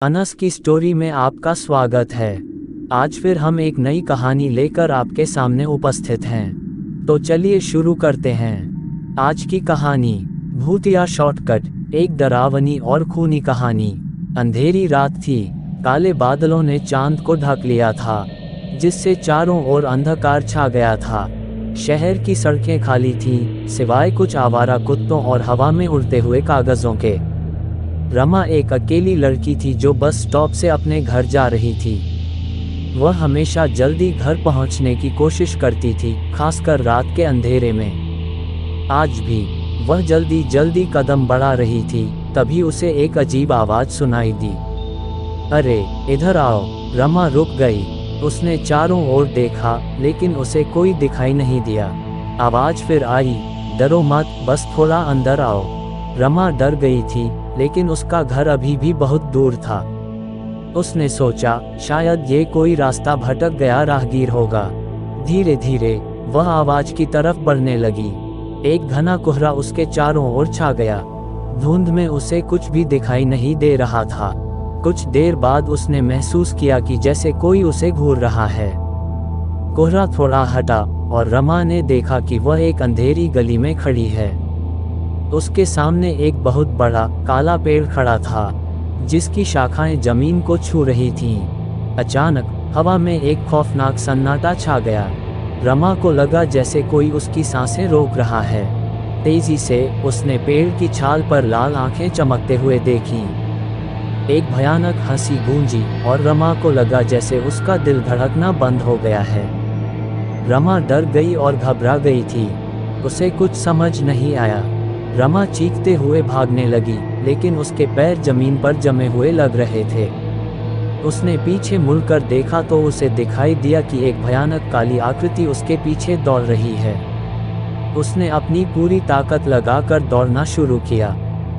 अनस की स्टोरी में आपका स्वागत है। आज फिर हम एक नई कहानी लेकर आपके सामने उपस्थित हैं। तो चलिए शुरू करते हैं। आज की कहानी भूतिया शॉर्टकट। एक डरावनी और खूनी कहानी। अंधेरी रात थी। काले बादलों ने चांद को ढक लिया था, जिससे चारों ओर अंधकार छा गया था। शहर की सड़कें खाली थीं, सिवाय कुछ आवारा कुत्तों और हवा में उड़ते हुए कागजों के। रमा एक अकेली लड़की थी जो बस स्टॉप से अपने घर जा रही थी। वह हमेशा जल्दी घर पहुंचने की कोशिश करती थी, खासकर रात के अंधेरे में। आज भी वह जल्दी जल्दी कदम बढ़ा रही थी, तभी उसे एक अजीब आवाज सुनाई दी। अरे इधर आओ। रमा रुक गई। उसने चारों ओर देखा, लेकिन उसे कोई दिखाई नहीं दिया। आवाज फिर आई, डरो मत, बस थोड़ा अंदर आओ। रमा डर गई थी, लेकिन उसका घर अभी भी बहुत दूर था। उसने सोचा शायद ये कोई रास्ता भटक गया राहगीर होगा। धीरे धीरे वह आवाज की तरफ बढ़ने लगी। एक घना कोहरा उसके चारों ओर छा गया। धुंध में उसे कुछ भी दिखाई नहीं दे रहा था। कुछ देर बाद उसने महसूस किया कि जैसे कोई उसे घूर रहा है। कोहरा थोड़ा हटा और रमा ने देखा कि वह एक अंधेरी गली में खड़ी है। उसके सामने एक बहुत बड़ा काला पेड़ खड़ा था, जिसकी शाखाएं जमीन को छू रही थीं। अचानक हवा में एक खौफनाक सन्नाटा छा गया। रमा को लगा जैसे कोई उसकी सांसें रोक रहा है। तेजी से उसने पेड़ की छाल पर लाल आंखें चमकते हुए देखी। एक भयानक हंसी गूंजी और रमा को लगा जैसे उसका दिल धड़कना बंद हो गया है। रमा डर गई और घबरा गई थी। उसे कुछ समझ नहीं आया। रमा चीखते हुए भागने लगी, लेकिन उसके पैर जमीन पर जमे हुए लग रहे थे। उसने पीछे मुड़कर देखा तो उसे दिखाई दिया कि एक भयानक काली आकृति उसके पीछे दौड़ रही है। उसने अपनी पूरी ताकत लगाकर दौड़ना शुरू किया।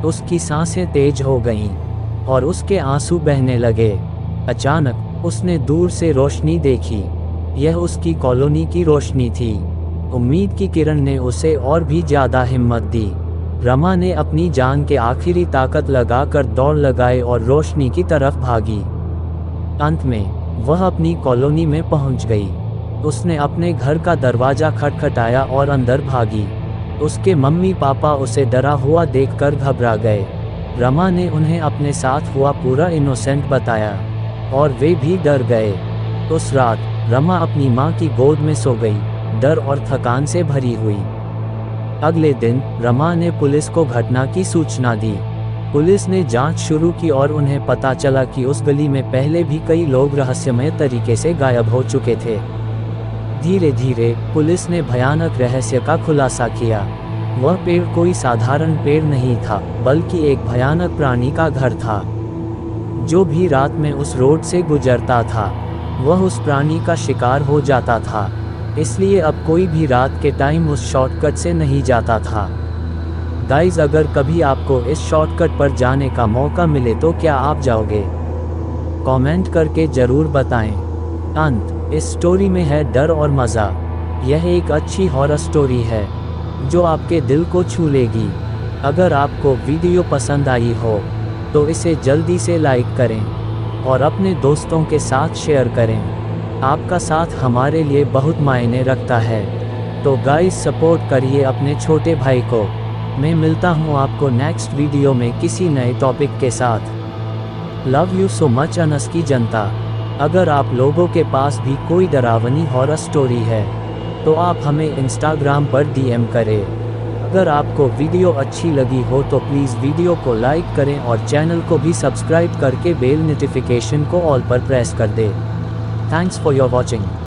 उसकी सांसें तेज हो गईं और उसके आंसू बहने लगे। अचानक उसने दूर से रोशनी देखी। यह उसकी कॉलोनी की रोशनी थी। उम्मीद की किरण ने उसे और भी ज्यादा हिम्मत दी। रमा ने अपनी जान के आखिरी ताकत लगाकर दौड़ लगाई और रोशनी की तरफ भागी। अंत में वह अपनी कॉलोनी में पहुंच गई। उसने अपने घर का दरवाजा खटखटाया और अंदर भागी। उसके मम्मी पापा उसे डरा हुआ देखकर घबरा गए। रमा ने उन्हें अपने साथ हुआ पूरा इनोसेंट बताया और वे भी डर गए। उस रात रमा अपनी माँ की गोद में सो गई, डर और थकान से भरी हुई। अगले दिन रमा ने पुलिस को घटना की सूचना दी। पुलिस ने जांच शुरू की और उन्हें पता चला कि उस गली में पहले भी कई लोग रहस्यमय तरीके से गायब हो चुके थे। धीरे धीरे पुलिस ने भयानक रहस्य का खुलासा किया। वह पेड़ कोई साधारण पेड़ नहीं था, बल्कि एक भयानक प्राणी का घर था। जो भी रात में उस रोड से गुजरता था, वह उस प्राणी का शिकार हो जाता था। इसलिए अब कोई भी रात के टाइम उस शॉर्टकट से नहीं जाता था। गाइस, अगर कभी आपको इस शॉर्टकट पर जाने का मौका मिले तो क्या आप जाओगे? कमेंट करके ज़रूर बताएं। अंत इस स्टोरी में है डर और मज़ा। यह एक अच्छी हॉरर स्टोरी है जो आपके दिल को छू लेगी। अगर आपको वीडियो पसंद आई हो तो इसे जल्दी से लाइक करें और अपने दोस्तों के साथ शेयर करें। आपका साथ हमारे लिए बहुत मायने रखता है। तो गाइस, सपोर्ट करिए अपने छोटे भाई को। मैं मिलता हूँ आपको नेक्स्ट वीडियो में किसी नए टॉपिक के साथ। Love you so much Anas की जनता। अगर आप लोगों के पास भी कोई डरावनी हॉरर स्टोरी है तो आप हमें इंस्टाग्राम पर डीएम करें। अगर आपको वीडियो अच्छी लगी हो तो प्लीज़ वीडियो को लाइक करें और चैनल को भी सब्सक्राइब करके बेल नोटिफिकेशन को ऑल पर प्रेस कर दें। Thanks for your watching.